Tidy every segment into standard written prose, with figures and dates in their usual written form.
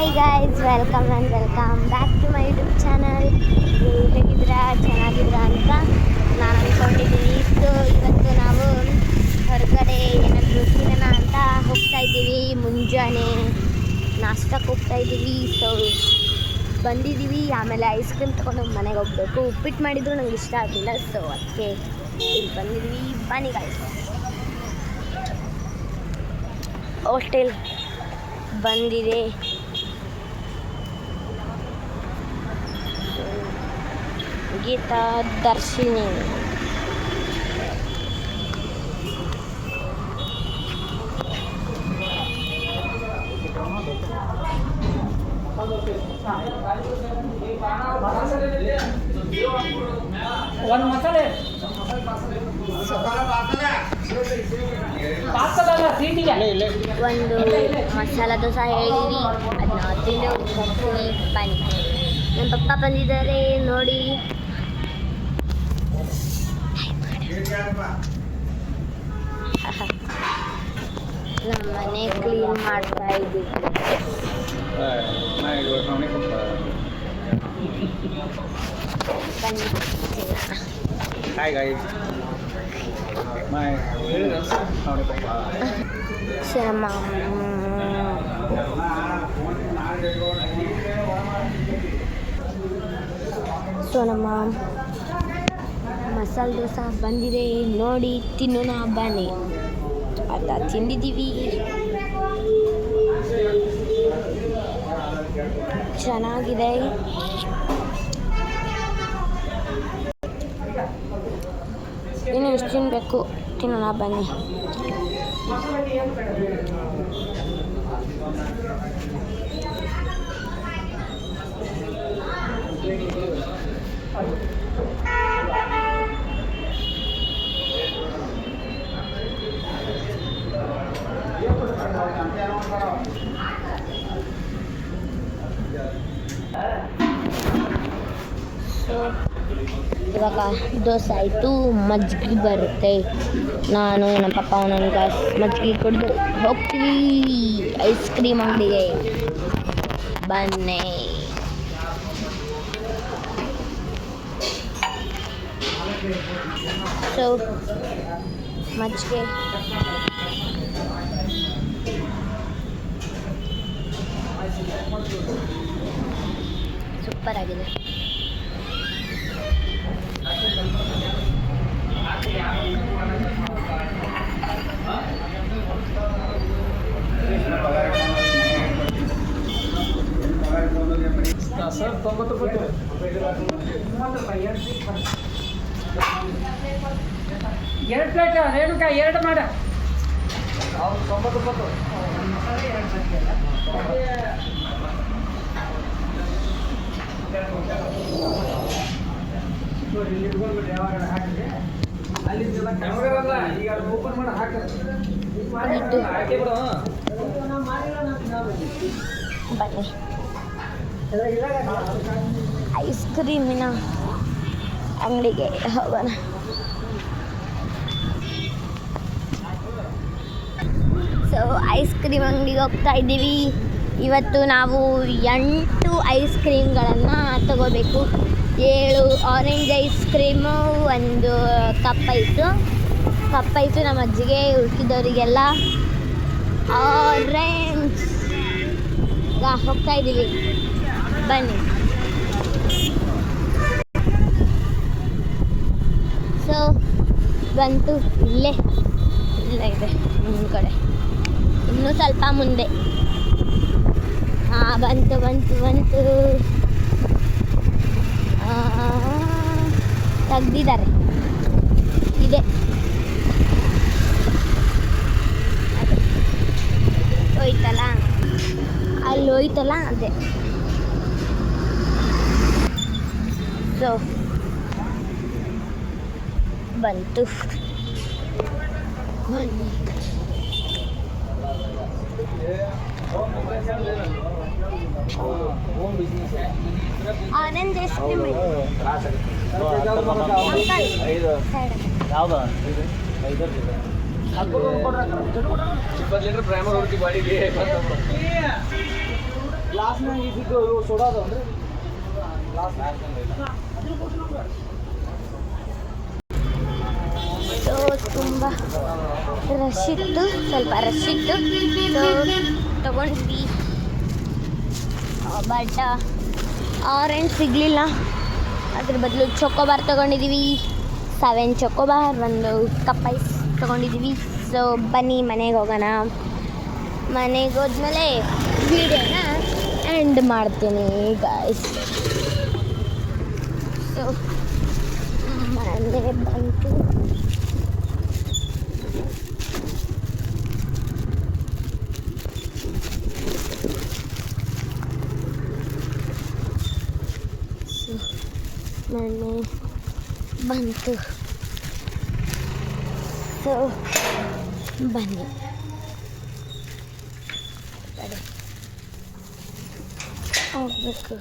Hi guys, welcome back to my YouTube channel. ಹೇಗಿದ್ದೀರಾ, ಚೆನ್ನಾಗಿದ್ದೀರಾ ಅಂತ ನಾನು ಅಂದ್ಕೊಂಡಿದ್ದೀನಿ. ಸೊ ಇವತ್ತು ನಾವು ಹೊರಗಡೆ ಏನಾದರೂ ತಿನ್ನೋಣ ಅಂತ ಹೋಗ್ತಾ ಇದ್ದೀವಿ. ಮುಂಜಾನೆ ನಾಷ್ಟಕ್ಕೆ ಹೋಗ್ತಾ ಇದ್ದೀವಿ. ಸೊ ಬಂದಿದ್ದೀವಿ, ಆಮೇಲೆ ಐಸ್ ಕ್ರೀಮ್ ತೊಗೊಂಡು ಮನೆಗೆ ಹೋಗಬೇಕು. ಉಪ್ಪಿಟ್ಟು ಮಾಡಿದ್ರು ನಂಗೆ ಇಷ್ಟ ಆಗಲಿಲ್ಲ, ಸೊ ಅದಕ್ಕೆ ಇಲ್ಲಿ ಬಂದಿದ್ದೀವಿ. ಬನ್ನಿ ಗೈಸ್. ಹೋಟೆಲ್ ಬಂದಿದೆ. ಗೀತಾ ದರ್ಶಿನಿ ಒಂದು ಮಸಾಲೆ ಒಂದು ಮಸಾಲ ದೋಸೆ ಹೇಳಿದ್ವಿ, ಅದನ್ನ ತಿಂದು ಹೋಗ್ತೀವಿ. ಬನ್ನಿ. ನನ್ನ ಪಪ್ಪ ಬಂದಿದ್ದಾರೆ ನೋಡಿ. ನಮ್ಮ ಮನೆ ಕ್ಲೀನ್ ಮಾಡ್ತಾ ಇದ್ದೀವಿ. ಬನ್ನಿ. Hi guys. ಸೊ ನಮ್ಮ ಮಸಾಲೆ ದೋಸೆ ಬಂದಿದೆ ನೋಡಿ, ತಿನ್ನೋಣ ಬನ್ನಿ. ಅದ ತಿಂದಿದ್ದೀವಿ, ಚೆನ್ನಾಗಿದೆ. ಇನ್ನು ಎಷ್ಟು ತಿನ್ನಬೇಕು, ತಿನ್ನೋಣ ಬನ್ನಿ. ಸೊ ಇವಾಗ ದೋಸೆ ಆಯಿತು, ಮಜ್ಜಿಗೆ ಬರುತ್ತೆ. ನಾನು ನಮ್ಮ ಪಪ್ಪ ಒಂದೊಂದು ಗ್ಲಾಸ್ ಮಜ್ಜಿಗೆ ಕುಡಿದು ಹೋಗ್ತೀವಿ ಐಸ್ ಕ್ರೀಮ್ ಅಂಗಡಿಗೆ. ಬನ್ನಿ. ಸೊ ಮಜ್ಜಿಗೆ ಸೂಪರ್ ಆಗಿದೆ. ಸರ್ 90 ರೂಪಾಯಿ. ಎರಡು ಪ್ಲೇಟ್ ರೇಣುಕಾ, ಎರಡು ಮಾಡ. 90 ರೂಪಾಯಿ. ಬನ್ನಿ, ಐಸ್ ಕ್ರೀಮಿನ ಅಂಗಡಿಗೆ ಹೋಗೋಣ. ಸೊ ಐಸ್ ಕ್ರೀಮ್ ಅಂಗಡಿಗೆ ಹೋಗ್ತಾ ಇದ್ದೀವಿ. ಇವತ್ತು ನಾವು 8 ಐಸ್ ಕ್ರೀಮ್ಗಳನ್ನು ತಗೋಬೇಕು. 7 ಆರೆಂಜ್ ಐಸ್ ಕ್ರೀಮು, ಒಂದು ಕಪ್ ಐಸು ನಮ್ಮ ಅಜ್ಜಿಗೆ, ಉಳ್ಕಿದವರಿಗೆಲ್ಲ ಆರೆಂಜ್. ಹೋಗ್ತಾ ಇದ್ದೀವಿ, ಬನ್ನಿ. ಸೊ ಬಂತು, ಇಲ್ಲೇ ಇದೆ ಮುಂದ್ಗಡೆ, ಇನ್ನೂ ಸ್ವಲ್ಪ ಮುಂದೆ. ಬಂತು ತೆಗ್ದಿದ್ದಾರೆ. ಇದೆ ಅಲ್ಲಿ ಹೋಯ್ತಲ್ಲ ಅದೇ. ಸೊ ಬಂತು. ಆರೆಂಜ್ ಐಸ್ ಕ್ರೀಮ್ ಯಾವ್ದು 20 ಲೀಟರ್ ಪ್ರೈಮರ್ ಹೊರಟಿ ಬಾಡಿಗೆ ಗ್ಲಾಸ್ ಲಾಸ್ಟ್ನಾಗ ಇದ್ದಿದ್ದು ಸೋಡಾದು ಅಂದರೆ ಸೊ ತುಂಬ ರಶ್ ಇತ್ತು, ಸ್ವಲ್ಪ ರಶ್ ಇತ್ತು. ಸೊ ತಗೊಂಡ್ವಿ, ಬಟ್ ಆರೆಂಜ್ ಸಿಗಲಿಲ್ಲ. ಅದ್ರ ಬದಲು ಚೊಕೋಬಾರ್ ತೊಗೊಂಡಿದ್ದೀವಿ. 7 ಚೊಕೋಬಾರ್, ಒಂದು ಕಪ್ ಐಸ್ ತೊಗೊಂಡಿದ್ದೀವಿ. ಸೊ ಬನ್ನಿ ಮನೆಗೆ ಹೋಗೋಣ. ಮನೆಗೆ ಹೋದ್ಮೇಲೆ ವೀಡಿಯೋನ ಎಂಡ್ ಮಾಡ್ತೀನಿ ಗಾಯ್ಸ್. ಸೊ ಮನೆ ಬಂತು. ಮನೆ ಬಂತು. ಸೊ ಬನ್ನಿ ಹೋಗ್ಬೇಕು.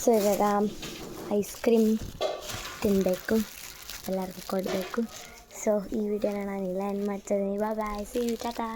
ಸೊ ಇವಾಗ ಐಸ್ ಕ್ರೀಮ್ ತಿನ್ನಬೇಕು, ಎಲ್ಲರಿಗೂ ಕೊಡಬೇಕು. ಸೊ ಈ ವಿಡಿಯೋನ ನಾನು ಇಲ್ಲ ಎಂಡ್ ಮಾಡ್ತಾಯಿದ್ದೀನಿ. ಬಾಯ್, ಸಿ ಯು, ಟಾಟಾ.